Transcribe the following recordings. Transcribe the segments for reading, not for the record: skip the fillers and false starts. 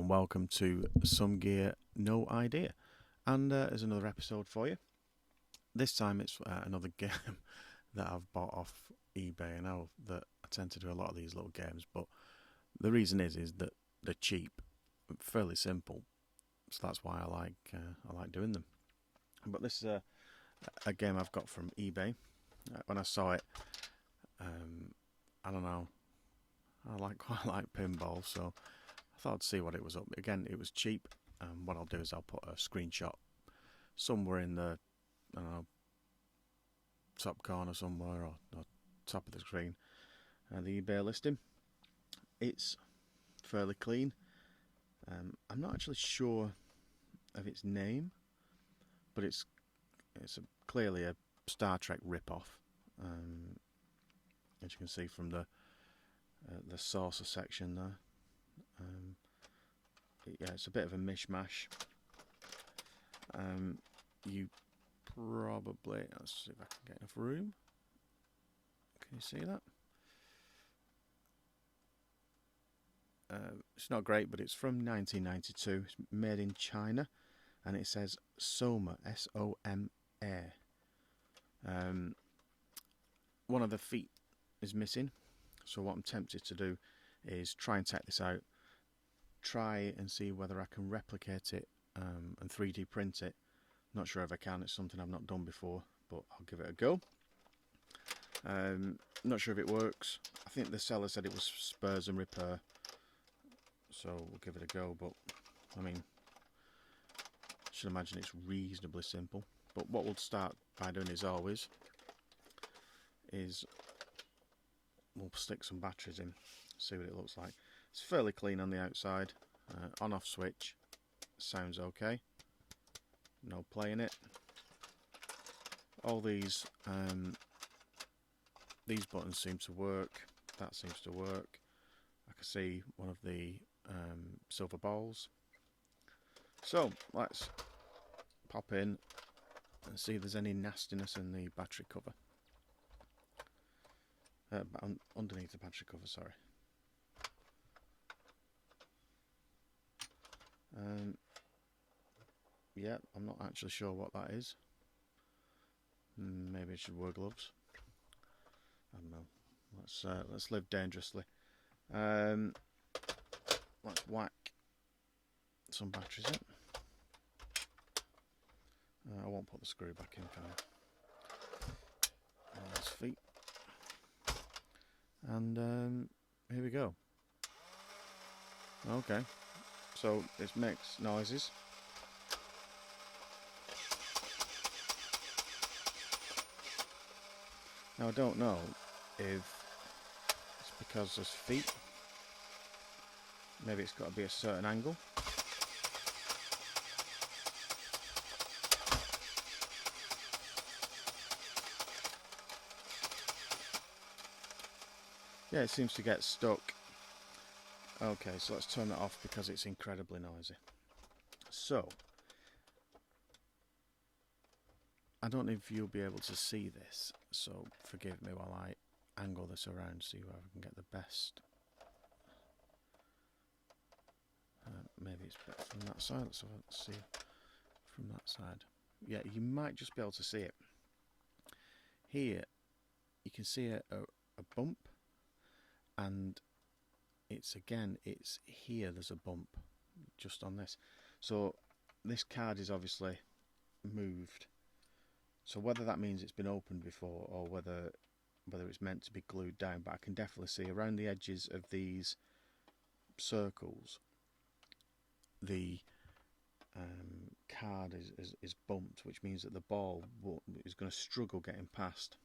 and welcome to Some Gear No Idea. And there's another episode for you. This time it's another game that I've bought off eBay. I know that I tend to do a lot of these little games, but the reason is that they're cheap, fairly simple, so that's why I like doing them. But this is a game I've got from eBay. When I saw it, I don't know, quite like pinball, so I thought I'd see what it was up. Again, it was cheap. What I'll do is I'll put a screenshot somewhere in the, I don't know, top corner somewhere or top of the screen. The eBay listing. It's fairly clean. I'm not actually sure of its name, but it's clearly a Star Trek rip-off. As you can see from the saucer section there. Yeah, it's a bit of a mishmash. You probably, let's see if I can get enough room. Can you see that? It's not great, but it's from 1992. It's made in China, and it says Soma, S-O-M-A. One of the feet is missing, so what I'm tempted to do is try and take this out, try and see whether I can replicate it and 3D print it. Not sure if I can. It's something I've not done before, but I'll give it a go. Not sure if it works. I think the seller said it was spares and repair, so we'll give it a go. But I mean, I should imagine it's reasonably simple. But what we'll start by doing is we'll stick some batteries in, see what it looks like. It's fairly clean on the outside. On-off switch sounds okay. No play in it. All these buttons seem to work. That seems to work. I can see one of the silver balls. So let's pop in and see if there's any nastiness in the battery cover. Underneath the battery cover, sorry. Yeah, I'm not actually sure what that is. Maybe I should wear gloves. I don't know. Let's live dangerously. Let's whack some batteries in. I won't put the screw back in for now. There's feet. And here we go. Okay, so it makes noises. Now I don't know if it's because there's feet. Maybe it's got to be a certain angle. Yeah, it seems to get stuck. Okay, so let's turn that off because it's incredibly noisy. So, I don't know if you'll be able to see this, so forgive me while I angle this around, see where I can get the best. Maybe it's better from that side. Let's see from that side. Yeah, you might just be able to see it. Here, you can see a bump, and it's here there's a bump just on this. So this card is obviously moved. So whether that means it's been opened before or whether it's meant to be glued down, but I can definitely see around the edges of these circles the card is bumped, which means that the ball is going to struggle getting past.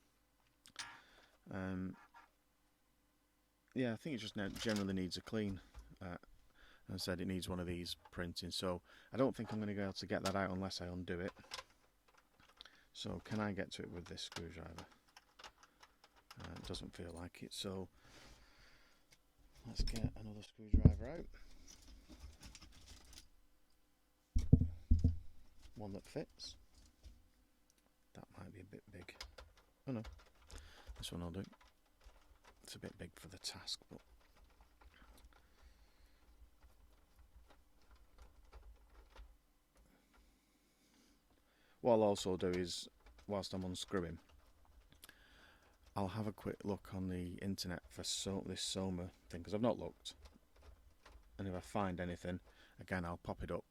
Yeah, I think it just generally needs a clean. As I said, it needs one of these printing, so I don't think I'm going to be able to get that out unless I undo it. So can I get to it with this screwdriver? It doesn't feel like it, so let's get another screwdriver out. One that fits. That might be a bit big. Oh no, this one I'll do. It's a bit big for the task, but what I'll also do is, whilst I'm unscrewing, I'll have a quick look on the internet for this Soma thing, because I've not looked. And if I find anything, again, I'll pop it up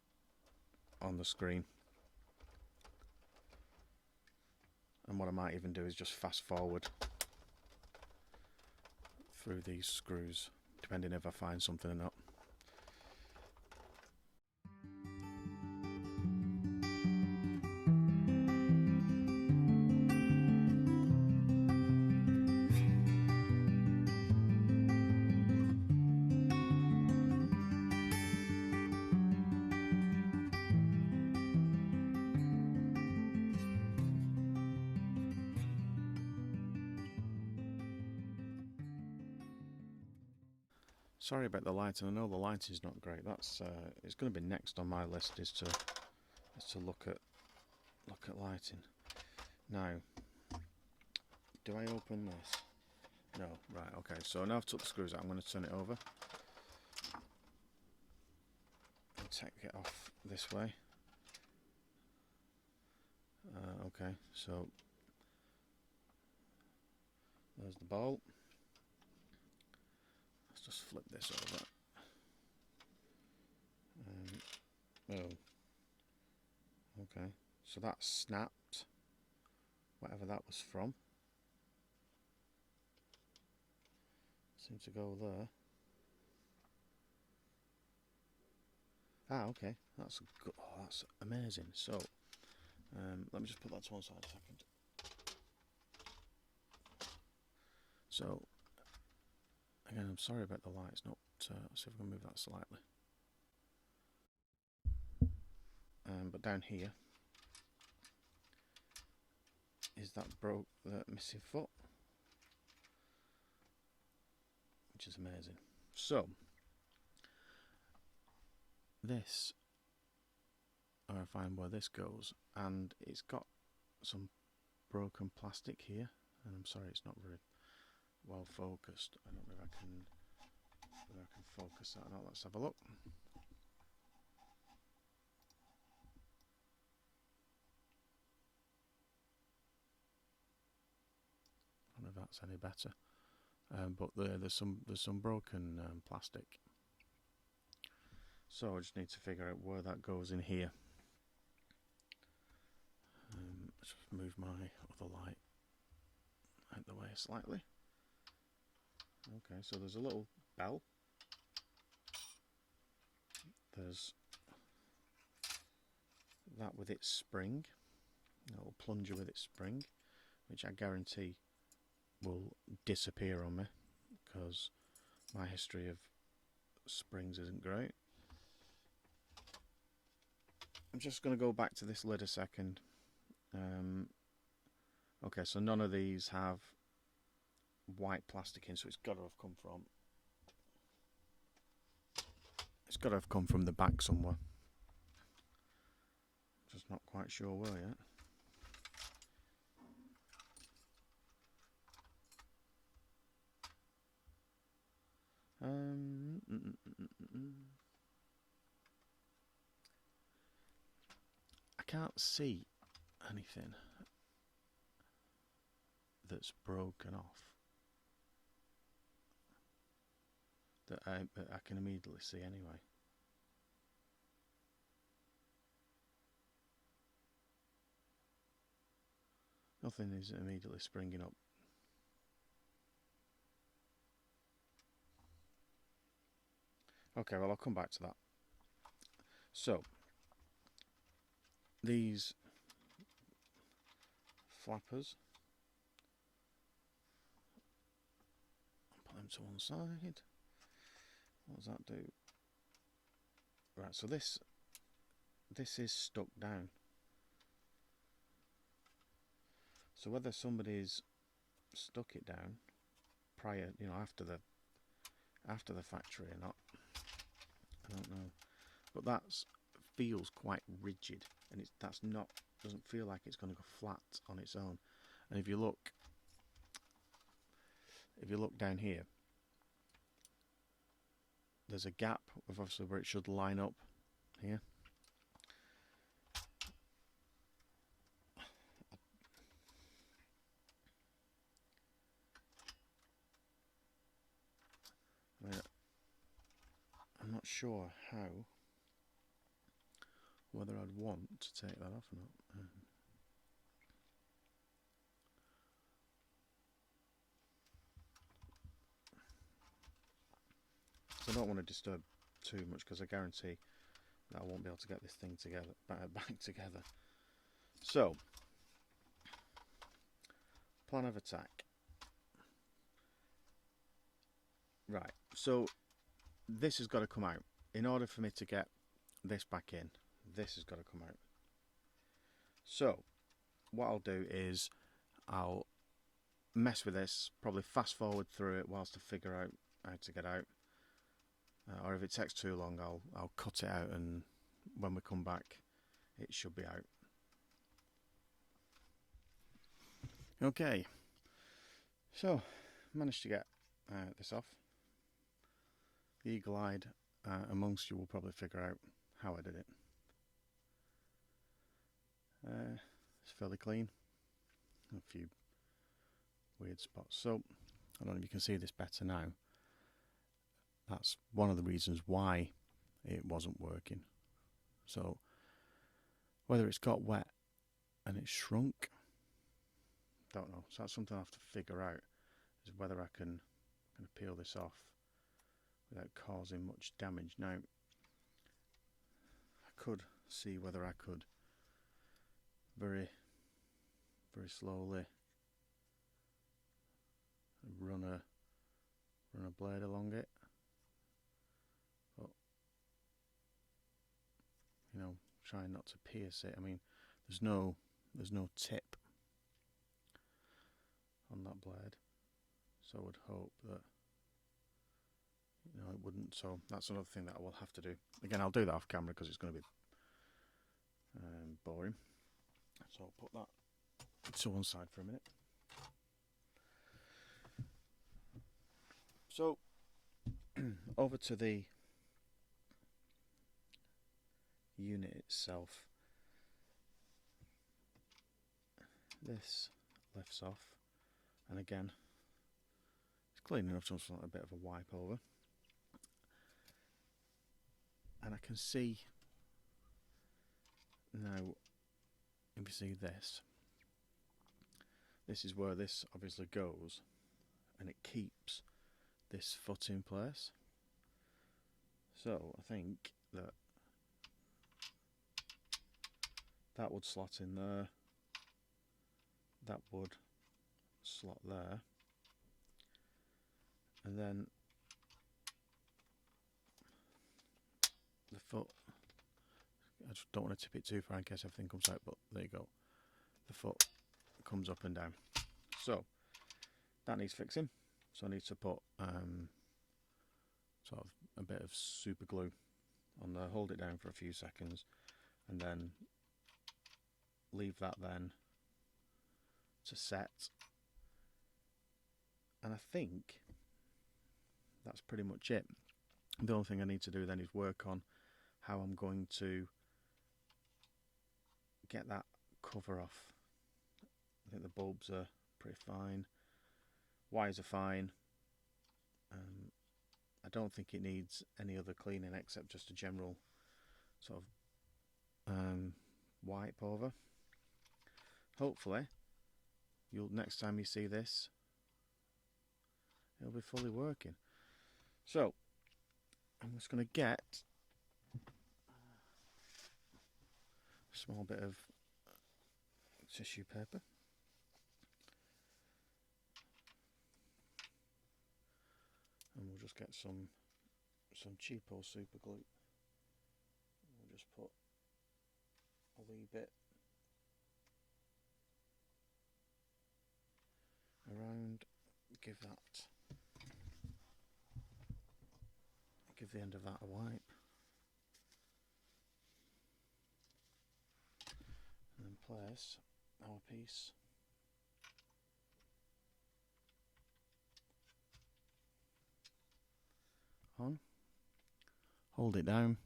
on the screen. And what I might even do is just fast forward through these screws, depending if I find something or not. Sorry about the lighting. I know the lighting's not great. That's it's going to be next on my list is to look at lighting. Now, do I open this? No. Right. Okay. So now I've took the screws out. I'm going to turn it over and take it off this way. Okay. So there's the bolt. Just flip this over. Oh, okay. So that snapped, whatever that was from. Seems to go there. Ah, okay. That's good. Oh, that's amazing. So, let me just put that to one side a second. So, again, I'm sorry about the light. It's not. Let's see if I can move that slightly. But down here is that missing foot, which is amazing. So this, I find where this goes, and it's got some broken plastic here, and I'm sorry it's not very well focused. I don't know if I can focus that or not. Let's have a look. I don't know if that's any better, but there's some broken plastic. So I just need to figure out where that goes in here. Let's just move my other light out the way slightly. Okay, so there's a little bell. There's that with its spring, a little plunger with its spring, which I guarantee will disappear on me because my history of springs isn't great. I'm just going to go back to this lid a second. Okay, so none of these have white plastic in, so it's got to have come from the back somewhere. Just not quite sure where yet. I can't see anything that's broken off that I can immediately see anyway. Nothing is immediately springing up. Okay, well I'll come back to that. So, these flappers, I'll put them to one side. What does that do? Right, so this is stuck down. So whether somebody's stuck it down prior, after the factory or not, I don't know. But that feels quite rigid, and doesn't feel like it's going to go flat on its own. And if you look down here, there's a gap of obviously where it should line up here. not sure whether I'd want to take that off or not. So I don't want to disturb too much, because I guarantee that I won't be able to get this thing together, back together. So, plan of attack. Right, so this has got to come out. In order for me to get this back in, this has got to come out. So, what I'll do is I'll mess with this, probably fast forward through it whilst I figure out how to get out. Or if it takes too long, I'll cut it out, and when we come back, it should be out. Okay, so managed to get this off. The eagle-eyed amongst you will probably figure out how I did it. It's fairly clean. A few weird spots. So I don't know if you can see this better now. That's one of the reasons why it wasn't working. So whether it's got wet and it's shrunk, don't know. So that's something I have to figure out, is whether I can kind of peel this off without causing much damage. Now, I could see whether I could very slowly run a blade along it, but you know, trying not to pierce it. I mean, there's no tip on that blade, so I would hope that, you know, it wouldn't. So that's another thing that I will have to do. Again, I'll do that off camera because it's going to be boring. So I'll put that to one side for a minute. So over to the unit itself. This lifts off, and again, it's clean enough to just want a bit of a wipe over. And I can see now, if you see this is where this obviously goes, and it keeps this foot in place. So I think that would slot in there, that would slot there, and then the foot, I just don't want to tip it too far in case everything comes out, but there you go, the foot comes up and down. So that needs fixing, so I need to put sort of a bit of super glue on there, hold it down for a few seconds, and then leave that then to set. And I think that's pretty much it. The only thing I need to do then is work on how I'm going to get that cover off. I think the bulbs are pretty fine, wires are fine. I don't think it needs any other cleaning except just a general sort of wipe over. Hopefully, next time you see this, it'll be fully working. So I'm just going to get a small bit of tissue paper. And we'll just get some cheapo super glue. We'll just put a wee bit around, give the end of that a wipe, and then place our piece on, hold it down,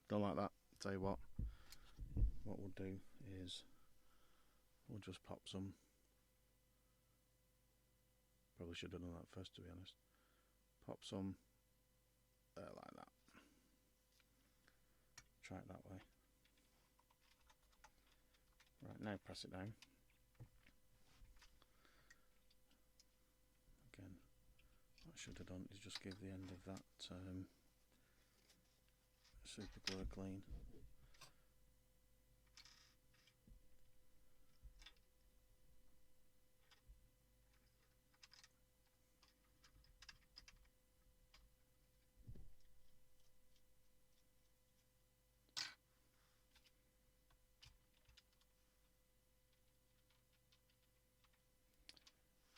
don't like that, tell you what what we'll do is we'll just pop some. Probably should have done that first, to be honest. Pop some like that. Try it that way. Right, now press it down. Again, what I should have done is just give the end of that super glue a clean.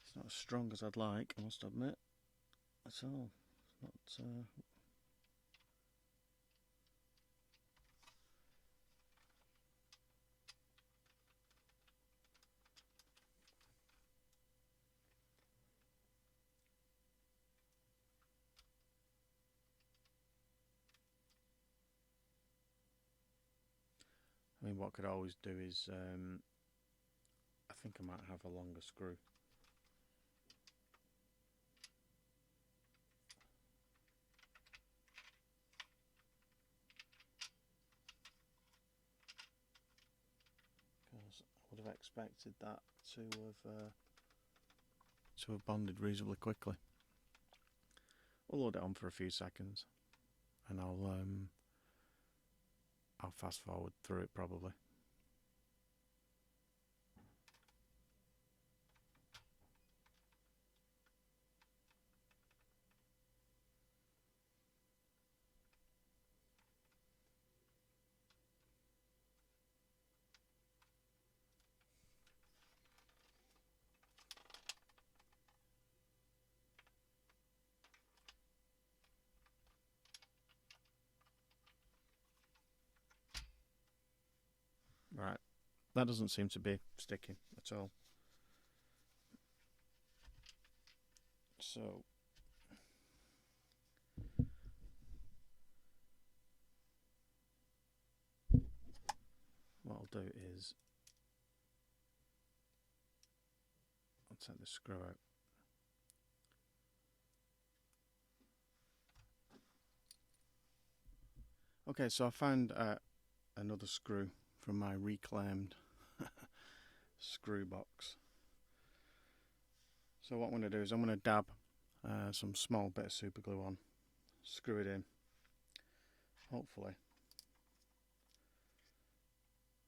It's not as strong as I'd like, I must admit. At all. It's not. I mean, what I could always do is, I think I might have a longer screw. Because I would have expected that to have bonded reasonably quickly. We'll load it on for a few seconds, and I'll fast forward through it probably. Right, that doesn't seem to be sticking at all. So what I'll do is I'll take the screw out. Okay, so I found another screw from my reclaimed screw box. So what I'm going to do is I'm going to dab some small bit of super glue on, screw it in, hopefully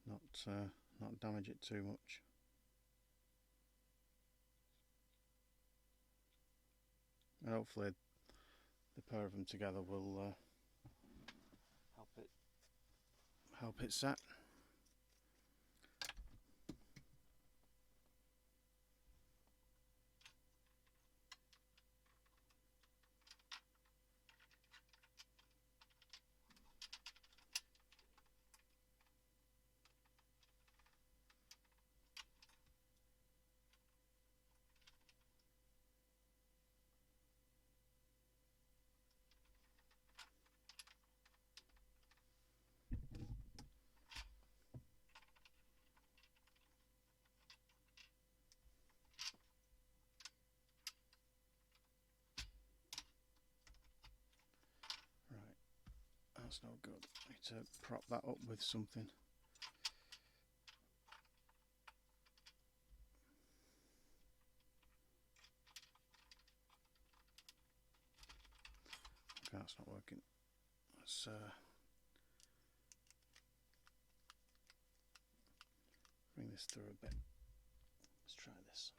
not damage it too much. And hopefully the pair of them together will help it set. That's no good. I need to prop that up with something. Okay, that's not working. Let's bring this through a bit. Let's try this.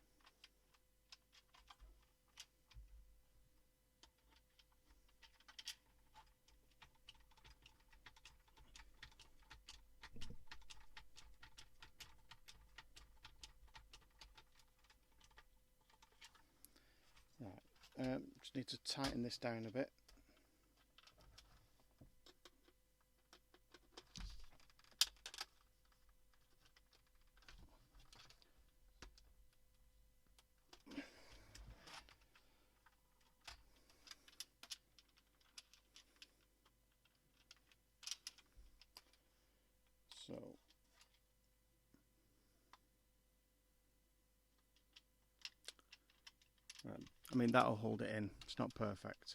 Right, just need to tighten this down a bit. So I mean, that'll hold it in. It's not perfect.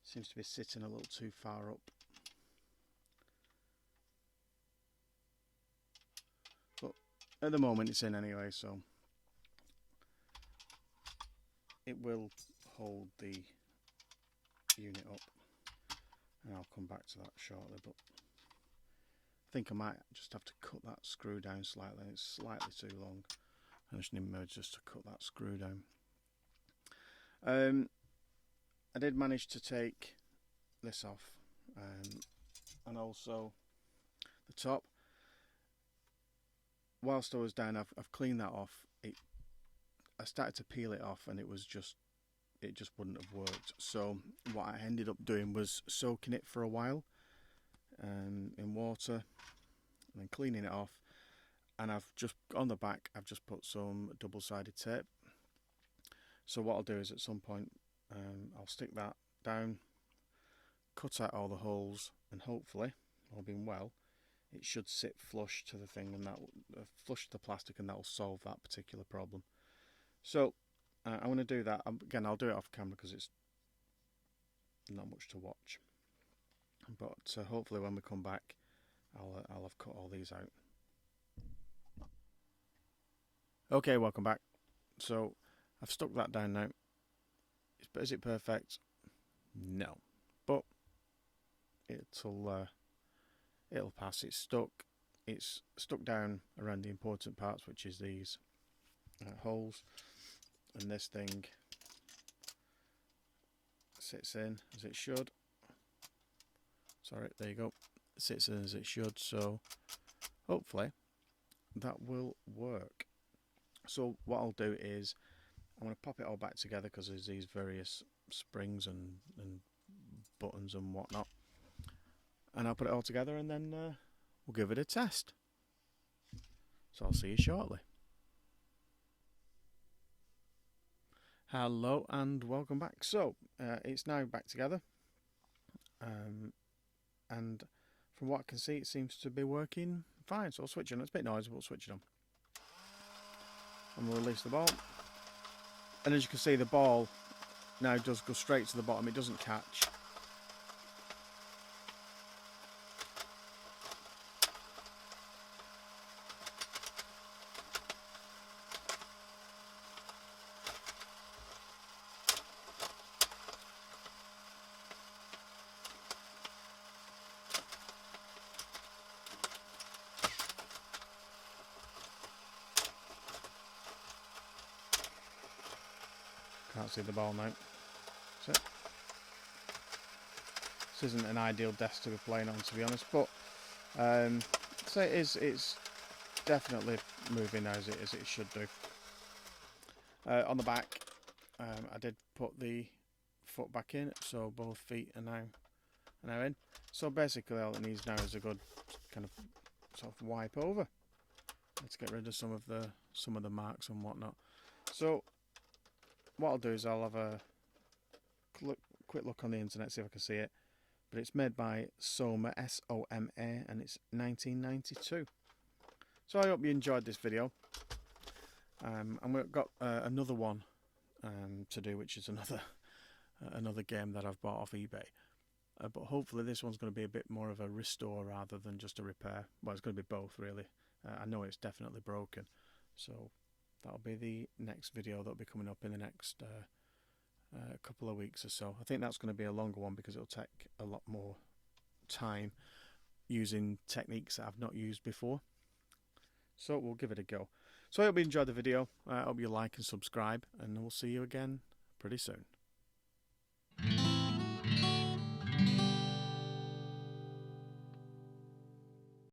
Seems to be sitting a little too far up. But at the moment it's in anyway, so it will hold the unit up. And I'll come back to that shortly, but I think I might just have to cut that screw down slightly. It's slightly too long. I just need more just to cut that screw down. I did manage to take this off, and also the top. Whilst I was down, I've cleaned that off. I started to peel it off, and it just wouldn't have worked. So what I ended up doing was soaking it for a while in water, and then cleaning it off. And I've just on the back, I've just put some double-sided tape. So what I'll do is at some point, I'll stick that down, cut out all the holes, and hopefully, all being well, it should sit flush to the thing, and that flush to the plastic, and that will solve that particular problem. So I want to do that again. I'll do it off camera because it's not much to watch. But hopefully, when we come back, I'll have cut all these out. Okay, welcome back. So I've stuck that down now. But is it perfect? No, but it'll pass. It's stuck down around the important parts, which is these holes, and this thing sits in as it should. Sorry, there you go. It sits in as it should. So hopefully that will work. So what I'll do is I'm going to pop it all back together because there's these various springs and buttons and whatnot, and I'll put it all together, and then we'll give it a test. So I'll see you shortly. Hello and welcome back. So it's now back together, and from what I can see, it seems to be working fine. So I'll switch it on. It's a bit noisy, but we'll switch it on. And we'll release the ball. And as you can see, the ball now does go straight to the bottom. It doesn't catch. Can't see the ball now. That's it. This isn't an ideal desk to be playing on, to be honest, but so it's definitely moving now as it should do. On the back, I did put the foot back in, so both feet are now in. So basically, all it needs now is a good kind of sort of wipe over. Let's get rid of some of the marks and whatnot. So what I'll do is I'll have a quick look on the internet, see if I can see it. But it's made by Soma, S-O-M-A, and it's 1992. So I hope you enjoyed this video. And we've got another one to do, which is another game that I've bought off eBay. But hopefully this one's going to be a bit more of a restore rather than just a repair. Well, it's going to be both, really. I know it's definitely broken, so that'll be the next video that'll be coming up in the next couple of weeks or so. I think that's going to be a longer one because it'll take a lot more time using techniques that I've not used before. So we'll give it a go. So I hope you enjoyed the video. I hope you like and subscribe, and we'll see you again pretty soon.